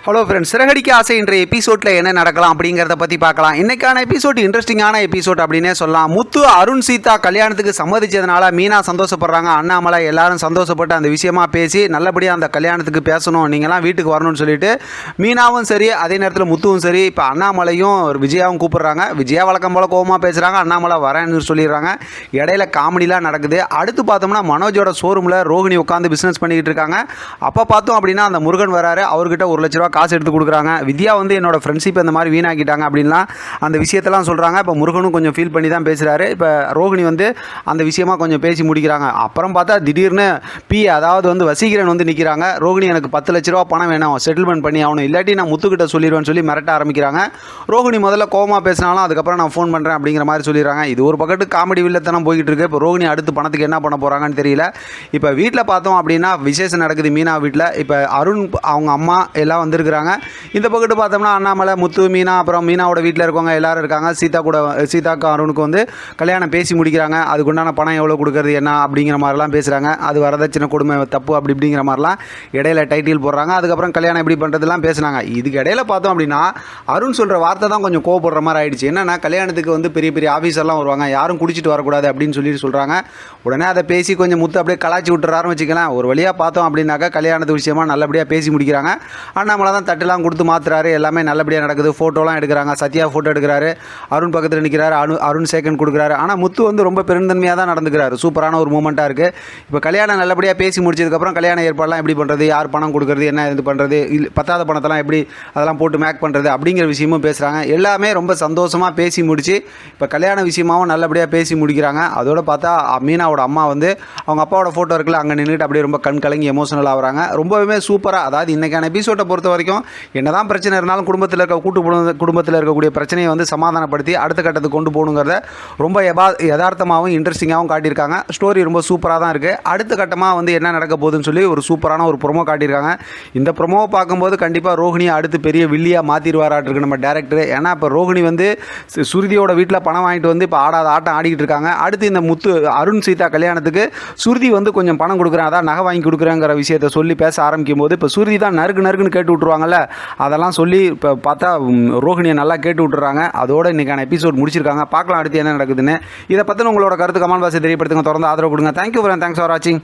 Hello friends, Siragadikka ஆசை இன்றைய எபிசோடில் என்ன நடக்கலாம் அப்படிங்கிறத பற்றி பார்க்கலாம். இன்றைக்கான எபிசோட் இன்ட்ரெஸ்டிங்கான எபிசோட் அப்படின்னே சொல்லலாம். முத்து அருண் சீதா கல்யாணத்துக்கு சம்மதிச்சதுனால மீனா சந்தோஷப்படுறாங்க. அண்ணாமலை எல்லாரும் சந்தோஷப்பட்டு அந்த விஷயமா பேசி நல்லபடியாக அந்த கல்யாணத்துக்கு பேசணும், நீங்களாம் வீட்டுக்கு வரணும்னு சொல்லிட்டு மீனாவும் சரி, அதே நேரத்தில் முத்துவும் சரி, இப்போ அண்ணாமலையும் விஜயாவும் கூப்பிட்றாங்க. விஜயா வழக்கம் போல் கோபமாக பேசுகிறாங்க, அண்ணாமலை வரேன்னு சொல்லிடுறாங்க. இடையில காமெடிலாம் நடக்குது. அடுத்து பார்த்தோம்னா மனோஜோட ஷோரூமில் ரோஹிணி உட்காந்து பிஸ்னஸ் பண்ணிக்கிட்டு இருக்காங்க. அப்போ பார்த்தோம் அப்படின்னா அந்த முருகன் வராரு. அவர்கிட்ட 1 லட்ச ரூபா காசு எடுத்து கொடுக்குறாங்க. வித்யா வந்து என்னோட ஃப்ரெண்ட்ஷிப் இந்த மாதிரி வீணாக்கிட்டாங்க அப்படின்லாம் அந்த விஷயத்தெல்லாம் சொல்கிறாங்க. இப்போ முருகனும் கொஞ்சம் ஃபீல் பண்ணி தான் பேசுகிறாரு. இப்போ ரோஹிணி வந்து அந்த விஷயமா கொஞ்சம் பேசி முடிக்கிறாங்க. அப்புறம் பார்த்தா திடீர்னு அதாவது வந்து வசீகரன் வந்து நிற்கிறாங்க. ரோஹிணி எனக்கு 10 லட்ச ரூபா பணம் வேணும், செட்டில்மெண்ட் பண்ணி ஆகணும், இல்லாட்டி நான் முத்துக்கிட்ட சொல்லிடுவேன்னு சொல்லி மிரட்ட ஆரம்பிக்கிறாங்க. ரோஹிணி முதல்ல கோவமாக பேசினாலும் அதுக்கப்புறம் நான் ஃபோன் பண்ணுறேன் அப்படிங்கிற மாதிரி சொல்லிடுறாங்க. இது ஒரு பக்கத்து காமெடி வில்லத்தனம் போய்கிட்டு இருக்கு. இப்போ ரோஹிணி அடுத்து பணத்துக்கு என்ன பண்ண போகிறாங்கன்னு தெரியல. இப்போ வீட்டில் பார்த்தோம் அப்படின்னா விசேஷம் நடக்குது மீனா வீட்டில். இப்போ அருண் அவங்க அம்மா எல்லாம் வந்திருக்கிறாங்க. இந்த பக்கத்து பார்த்தோம்னா அண்ணாமலை, முத்து, மீனா, அப்புறம் மீனாவோட வீட்டில் இருக்கவங்க எல்லாரும் இருக்காங்க. சீதாக்கும் அருணுக்கு வந்து கல்யாணம் பேசி முடிக்கிறாங்க. அதுக்குண்டான பணம் எவ்வளோ கொடுக்குறது என்ன அப்படிங்கிற மாதிரிலாம் பேசுகிறாங்க. அது வரதட்சணை கொடுமை தப்பு அப்படி இப்படிங்கிற மாதிரிலாம் இடையில டைட்டில் போடுறாங்க. அதுக்கப்புறம் கல்யாணம் எப்படி பண்ணுறதுலாம் பேசுனாங்க. இதுக்கு இடையில பார்த்தோம் அப்படின்னா அருண் சொல்கிற வார்த்தை தான் கொஞ்சம் கோவப்படுற மாதிரி ஆயிடுச்சு. என்னன்னா கல்யாணத்துக்கு வந்து பெரிய பெரிய ஆஃபீஸர்லாம் வருவாங்க, யாரும் குடிச்சிட்டு வரக்கூடாது அப்படின்னு சொல்லிட்டு சொல்கிறாங்க. உடனே அதை பேசி கொஞ்சம் முத்து அப்படியே கலாச்சி விட்டுறாருன்னு வச்சுக்கலாம். ஒரு வழியாக பார்த்தோம் அப்படின்னாக்கா கல்யாணத்து விஷயமா நல்லபடியாக பேசி முடிக்கிறாங்க. அண்ணாமலை தான் தட்டுலாம் கொடுத்து மாற்றுறாரு. எல்லாமே நல்லபடியாக நடக்குது. ஃபோட்டோலாம் எடுக்கிறாங்க. சத்யா ஃபோட்டோ எடுக்கிறாரு. அருண் பக்கத்தில் நிற்கிறாரு. அருண் செகண்ட் கொடுக்குறாரு. ஆனால் முத்து வந்து ரொம்ப பெருந்தன்மையாக தான் நடந்துக்கிறாரு. சூப்பரான ஒரு மூமெண்ட்டாக இருக்குது. இப்போ கல்யாணம் நல்லபடியாக பேசி முடிச்சதுக்கப்புறம் கல்யாண ஏற்பாடெல்லாம் எப்படி பண்ணுறது, யார் பணம் கொடுக்குறது, என்ன இது பண்ணுறது, பத்தாத பணத்தெல்லாம் எப்படி அதெல்லாம் போட்டு மேக் பண்ணுறது அப்படிங்கிற விஷயமும் பேசுகிறாங்க. எல்லாமே ரொம்ப சந்தோஷமாக பேசி முடித்து இப்போ கல்யாண விஷயமாகவும் நல்லபடியாக பேசி முடிக்கிறாங்க. அதோடு பார்த்தா மீனாவோட அம்மா வந்து அவங்க அப்பாவோட ஃபோட்டோ இருக்குல்ல, அங்கே நின்றுட்டு அப்படியே ரொம்ப கண் கலங்கி எமோஷனல் ஆகுறாங்க. ரொம்பவே சூப்பராக, அதாவது இன்றைக்கான எபிசோட்டை பொறுத்த வரைக்கும் என்னதான் பிரச்சனை இருந்தாலும் குடும்பத்தில் குடும்பத்தில் இருக்கக்கூடிய பிரச்சனையை வந்து சமாதானப்படுத்தி அடுத்த கட்டத்துக்கு கொண்டு போகணுங்கிறத ரொம்ப யதார்த்தமாகவும் இன்ட்ரெஸ்டிங்காகவும் காட்டியிருக்காங்க. ஸ்டோரி ரொம்ப சூப்பராக தான் இருக்குது. அடுத்த கட்டமாக வந்து என்ன நடக்க போகுதுன்னு சொல்லி ஒரு சூப்பரான ஒரு ப்ரொமோ காட்டியிருக்காங்க. இந்த ப்ரொமோவை பார்க்கும்போது கண்டிப்பாக ரோஹிணியை அடுத்து பெரிய வில்லியாக மாற்றிடுவாராட்டிருக்கு நம்ம டேரக்டர். ஏன்னா இப்போ ரோஹிணி வந்து சுருதியோட வீட்டில் பணம் வாங்கிட்டு வந்து இப்போ ஆடாத ஆட்டம் ஆடிக்கிட்டு இருக்காங்க. அடுத்து இந்த முத்து அருண் சீதா கல்யாணத்துக்கு சுருதி வந்து கொஞ்சம் பணம் கொடுக்குறேன், அதான் நகை வாங்கி கொடுக்குறேங்கிற விஷயத்தை சொல்லி பேச ஆரம்பிக்கும் போது இப்போ சுருதி தான் நறுக்குன்னு கேட்டு விட்ருவாங்கல்ல, அதெல்லாம் சொல்லி இப்போ பார்த்தா ரோஹிணியை நல்லா கேட்டு விட்டுறாங்க. அதோடு இன்றைக்கான எபிசோட் முடிச்சிருக்காங்க. பார்க்கலாம் அடுத்து என்ன நடக்குதுன்னு. இதை பற்றின உங்களோட கருத்து கமெண்ட் பாக்ஸில் தெரியப்படுத்துங்க. தொடர்ந்து ஆதரவு கொடுங்க. தேங்க்யூ ஃபார் வாட்சிங்.